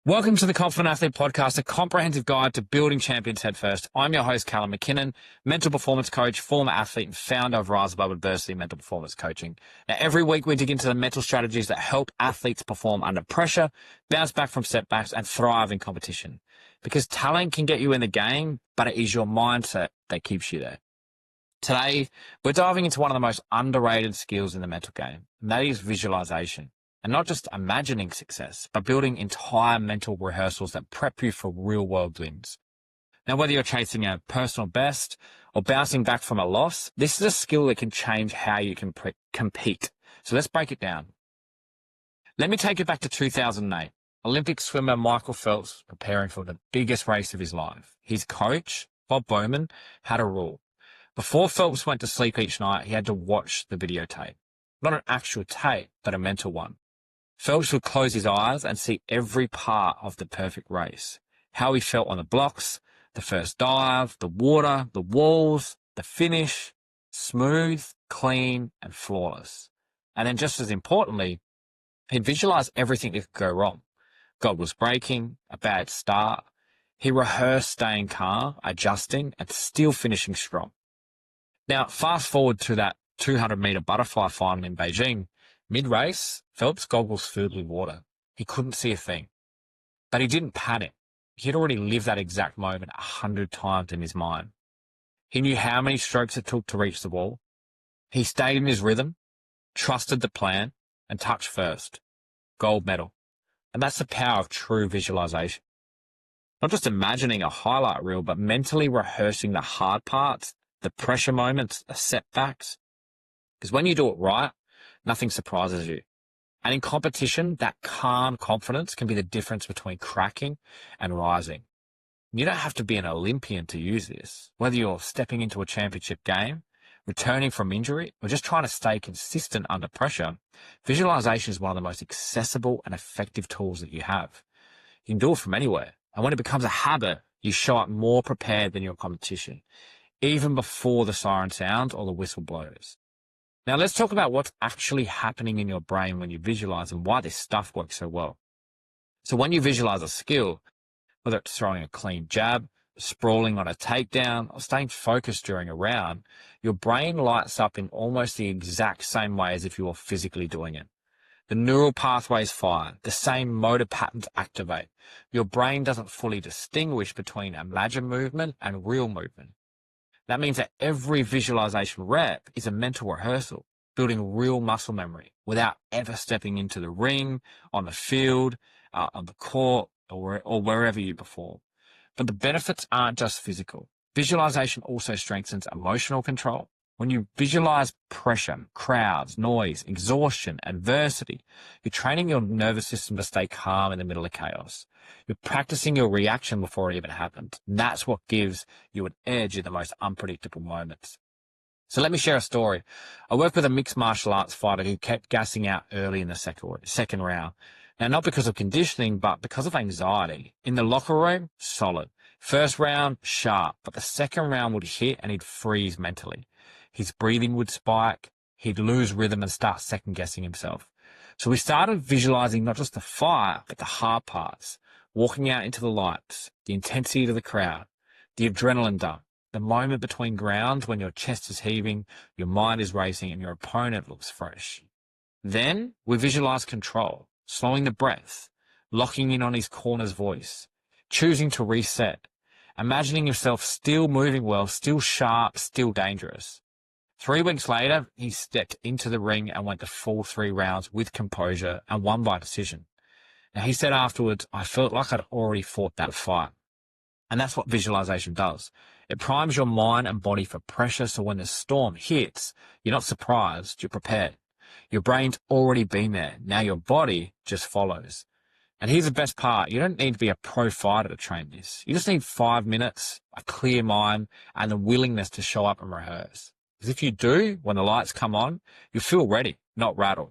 Welcome to the Confident Athlete Podcast, a comprehensive guide to building champions head first. I'm your host, Callum McKinnon, mental performance coach, former athlete, and founder of Rise Above Adversity Mental Performance Coaching. Now, every week we dig into the mental strategies that help athletes perform under pressure, bounce back from setbacks, and thrive in competition. Because talent can get you in the game, but it is your mindset that keeps you there. Today, we're diving into one of the most underrated skills in the mental game, and that is visualization. And not just imagining success, but building entire mental rehearsals that prep you for real-world wins. Now, whether you're chasing a personal best or bouncing back from a loss, this is a skill that can change how you can compete. So let's break it down. Let me take you back to 2008. Olympic swimmer Michael Phelps preparing for the biggest race of his life. His coach, Bob Bowman, had a rule. Before Phelps went to sleep each night, he had to watch the videotape. Not an actual tape, but a mental one. Phelps would close his eyes and see every part of the perfect race. How he felt on the blocks, the first dive, the water, the walls, the finish, smooth, clean, and flawless. And then just as importantly, he'd visualize everything that could go wrong. Goggles breaking, a bad start. He rehearsed staying calm, adjusting, and still finishing strong. Now, fast forward to that 200-meter butterfly final in Beijing. Mid-race, Phelps' goggles filled with water. He couldn't see a thing. But he didn't panic. He'd already lived that exact moment 100 times in his mind. He knew how many strokes it took to reach the wall. He stayed in his rhythm, trusted the plan, and touched first. Gold medal. And that's the power of true visualization. Not just imagining a highlight reel, but mentally rehearsing the hard parts, the pressure moments, the setbacks. Because when you do it right, nothing surprises you. And in competition, that calm confidence can be the difference between cracking and rising. You don't have to be an Olympian to use this. Whether you're stepping into a championship game, returning from injury, or just trying to stay consistent under pressure, visualization is one of the most accessible and effective tools that you have. You can do it from anywhere. And when it becomes a habit, you show up more prepared than your competition, even before the siren sounds or the whistle blows. Now, let's talk about what's actually happening in your brain when you visualize and why this stuff works so well. So when you visualize a skill, whether it's throwing a clean jab, sprawling on a takedown, or staying focused during a round, your brain lights up in almost the exact same way as if you were physically doing it. The neural pathways fire, the same motor patterns activate. Your brain doesn't fully distinguish between imagined movement and real movement. That means that every visualization rep is a mental rehearsal, building real muscle memory without ever stepping into the ring, on the field, on the court, or wherever you perform. But the benefits aren't just physical. Visualization also strengthens emotional control. When you visualize pressure, crowds, noise, exhaustion, adversity, you're training your nervous system to stay calm in the middle of chaos. You're practicing your reaction before it even happens. That's what gives you an edge in the most unpredictable moments. So let me share a story. I worked with a mixed martial arts fighter who kept gassing out early in the second round. Now, not because of conditioning, but because of anxiety. In the locker room, solid. First round, sharp. But the second round would hit and he'd freeze mentally. His breathing would spike. He'd lose rhythm and start second-guessing himself. So we started visualizing not just the fight, but the hard parts. Walking out into the lights, the intensity of the crowd, the adrenaline dump, the moment between grounds when your chest is heaving, your mind is racing, and your opponent looks fresh. Then we visualize control, slowing the breath, locking in on his corner's voice, choosing to reset, imagining yourself still moving well, still sharp, still dangerous. 3 weeks later, he stepped into the ring and went the full 3 rounds with composure and won by decision. Now, he said afterwards, I felt like I'd already fought that fight. And that's what visualization does. It primes your mind and body for pressure, so when the storm hits, you're not surprised, you're prepared. Your brain's already been there. Now your body just follows. And here's the best part. You don't need to be a pro fighter to train this. You just need 5 minutes, a clear mind, and the willingness to show up and rehearse. Because if you do, when the lights come on, you feel ready, not rattled.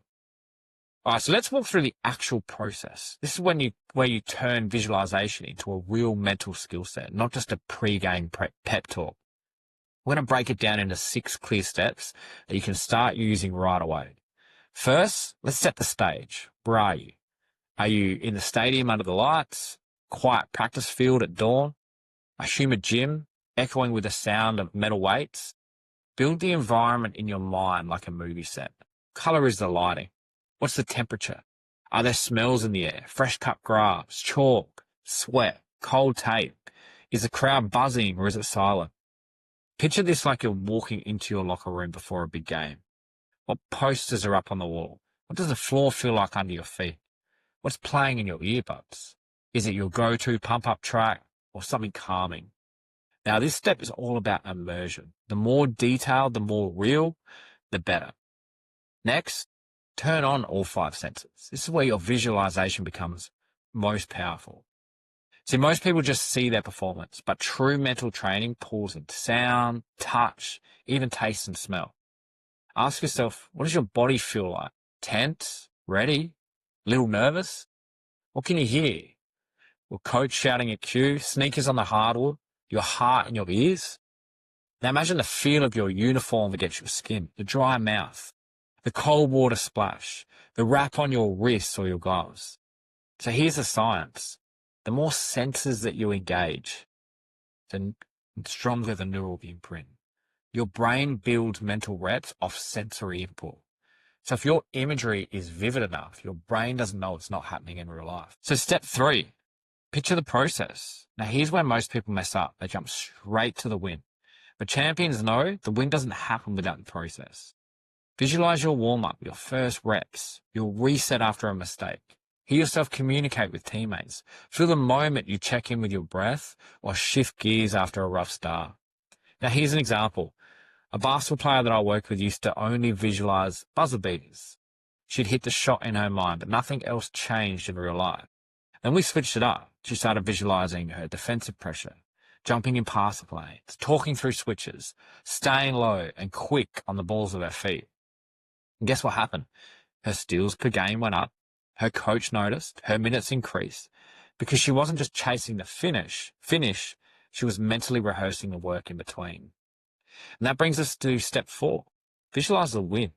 All right, so let's walk through the actual process. This is where you turn visualization into a real mental skill set, not just a pre-game pep talk. We're going to break it down into 6 clear steps that you can start using right away. First, let's set the stage. Where are you? Are you in the stadium under the lights, quiet practice field at dawn, a humid gym echoing with the sound of metal weights? Build the environment in your mind like a movie set. Color is the lighting. What's the temperature? Are there smells in the air? Fresh cut grass, chalk, sweat, cold tape? Is the crowd buzzing or is it silent? Picture this like you're walking into your locker room before a big game. What posters are up on the wall? What does the floor feel like under your feet? What's playing in your earbuds? Is it your go-to pump-up track or something calming? Now, this step is all about immersion. The more detailed, the more real, the better. Next, turn on all 5 senses. This is where your visualization becomes most powerful. See, most people just see their performance, but true mental training pulls in sound, touch, even taste and smell. Ask yourself, what does your body feel like? Tense? Ready? A little nervous? What can you hear? Your coach shouting at cue, sneakers on the hardwood, your heart in your ears? Now imagine the feel of your uniform against your skin, the dry mouth, the cold water splash, the wrap on your wrists or your gloves. So here's the science. The more senses that you engage, the stronger the neural imprint. Your brain builds mental reps off sensory input. So if your imagery is vivid enough, your brain doesn't know it's not happening in real life. So step 3, picture the process. Now here's where most people mess up. They jump straight to the win. But champions know the win doesn't happen without the process. Visualize your warm-up, your first reps, your reset after a mistake. Hear yourself communicate with teammates. Feel the moment you check in with your breath or shift gears after a rough start. Now here's an example. A basketball player that I worked with used to only visualize buzzer beaters. She'd hit the shot in her mind, but nothing else changed in real life. Then we switched it up. She started visualizing her defensive pressure, jumping in pass lanes, talking through switches, staying low and quick on the balls of her feet. And guess what happened? Her steals per game went up. Her coach noticed. Her minutes increased because she wasn't just chasing the finish. She was mentally rehearsing the work in between. And that brings us to step 4. Visualize the win.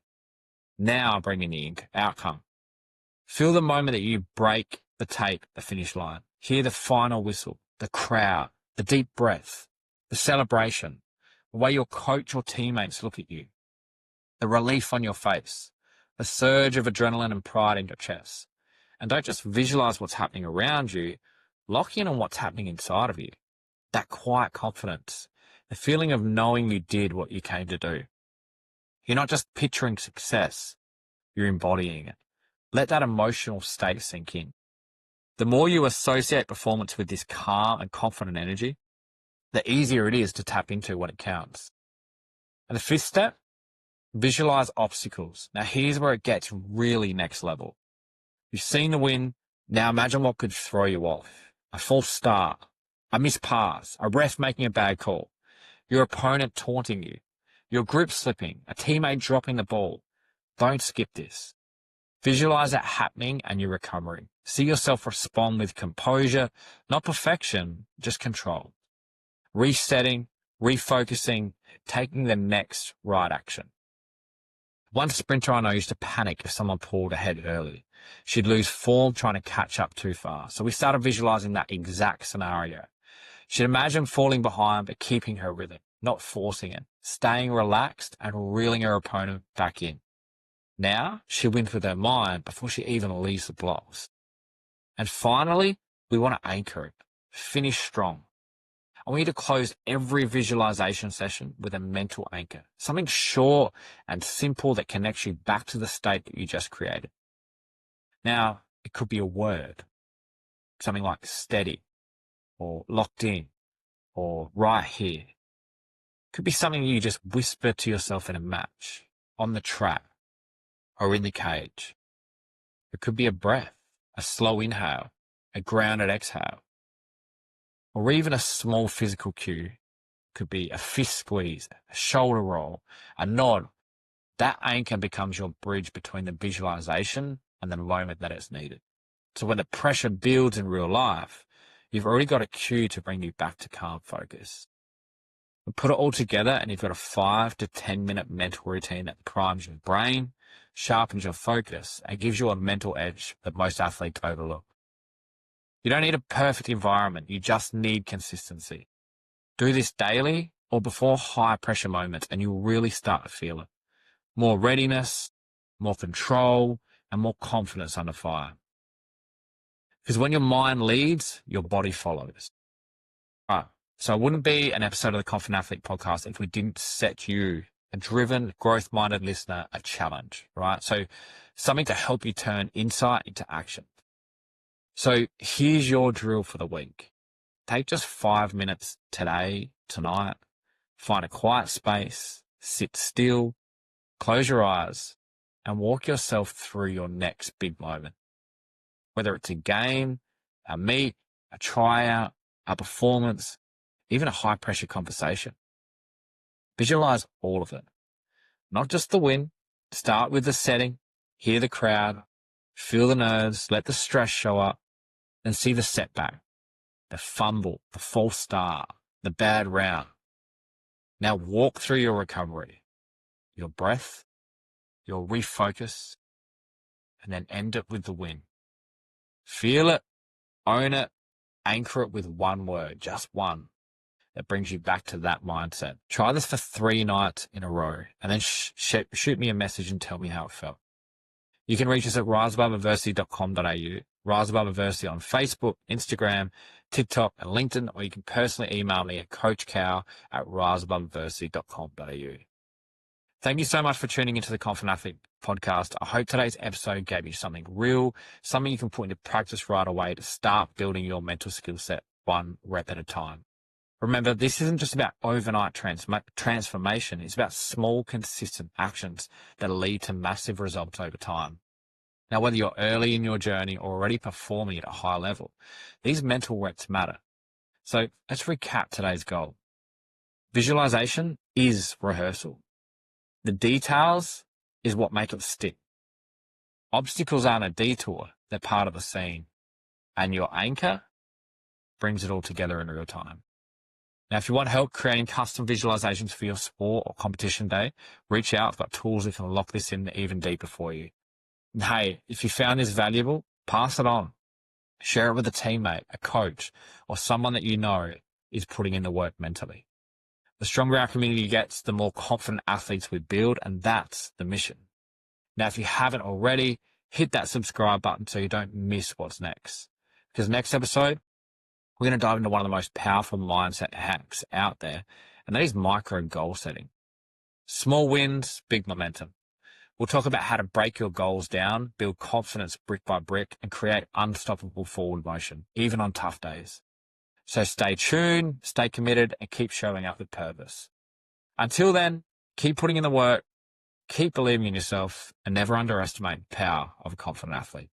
Now bring in the outcome. Feel the moment that you break the tape, the finish line. Hear the final whistle, the crowd, the deep breath, the celebration, the way your coach or teammates look at you, the relief on your face, the surge of adrenaline and pride in your chest. And don't just visualize what's happening around you, lock in on what's happening inside of you. That quiet confidence, the feeling of knowing you did what you came to do. You're not just picturing success, you're embodying it. Let that emotional state sink in. The more you associate performance with this calm and confident energy, the easier it is to tap into when it counts. And the 5th step, visualize obstacles. Now here's where it gets really next level. You've seen the win. Now imagine what could throw you off. A false start, a missed pass, a ref making a bad call, your opponent taunting you, your grip slipping, a teammate dropping the ball. Don't skip this. Visualize it happening and you're recovering. See yourself respond with composure, not perfection, just control. Resetting, refocusing, taking the next right action. One sprinter I know used to panic if someone pulled ahead early. She'd lose form trying to catch up too far. So we started visualizing that exact scenario. She'd imagine falling behind but keeping her rhythm, not forcing it, staying relaxed and reeling her opponent back in. Now she wins with her mind before she even leaves the blocks. And finally, we want to anchor it, finish strong. I want you to close every visualization session with a mental anchor, something short and simple that connects you back to the state that you just created. Now, it could be a word, something like steady or locked in or right here. It could be something you just whisper to yourself in a match, on the track, or in the cage. It could be a breath, a slow inhale, a grounded exhale, or even a small physical cue. It could be a fist squeeze, a shoulder roll, a nod. That anchor becomes your bridge between the visualization and the moment that it's needed. So when the pressure builds in real life, you've already got a cue to bring you back to calm focus. We put it all together and you've got a 5 to 10 minute mental routine that primes your brain, sharpens your focus, and gives you a mental edge that most athletes overlook. You don't need a perfect environment. You just need consistency. Do this daily or before high pressure moments, and you'll really start to feel it. More readiness, more control, and more confidence under fire. Because when your mind leads, your body follows. All right. So it wouldn't be an episode of the Confident Athlete podcast if we didn't set you, a driven, growth-minded listener, a challenge, right? So something to help you turn insight into action. So here's your drill for the week. Take just 5 minutes today, tonight, find a quiet space, sit still, close your eyes, and walk yourself through your next big moment. Whether it's a game, a meet, a tryout, a performance, even a high-pressure conversation. Visualize all of it. Not just the win. Start with the setting, hear the crowd, feel the nerves, let the stress show up, then see the setback, the fumble, the false start, the bad round. Now walk through your recovery, your breath, your refocus, and then end it with the win. Feel it, own it, anchor it with one word, just one, that brings you back to that mindset. Try this for 3 nights in a row, and then shoot me a message and tell me how it felt. You can reach us at riseaboveadversity.com.au, Rise Above Adversity on Facebook, Instagram, TikTok, and LinkedIn, or you can personally email me at coachcow@riseaboveadversity.com.au. Thank you so much for tuning into the Confident Athlete podcast. I hope today's episode gave you something real, something you can put into practice right away to start building your mental skill set one rep at a time. Remember, this isn't just about overnight transformation. It's about small, consistent actions that lead to massive results over time. Now, whether you're early in your journey or already performing at a high level, these mental reps matter. So let's recap today's goal. Visualization is rehearsal. The details is what make it stick. Obstacles aren't a detour. They're part of the scene. And your anchor brings it all together in real time. Now, if you want help creating custom visualizations for your sport or competition day, reach out. I've got tools that can lock this in even deeper for you. And hey, if you found this valuable, pass it on. Share it with a teammate, a coach, or someone that you know is putting in the work mentally. The stronger our community gets, the more confident athletes we build, and that's the mission. Now, if you haven't already, hit that subscribe button so you don't miss what's next. Because next episode, we're going to dive into one of the most powerful mindset hacks out there, and that is micro goal setting. Small wins, big momentum. We'll talk about how to break your goals down, build confidence brick by brick, and create unstoppable forward motion, even on tough days. So stay tuned, stay committed, and keep showing up with purpose. Until then, keep putting in the work, keep believing in yourself, and never underestimate the power of a confident athlete.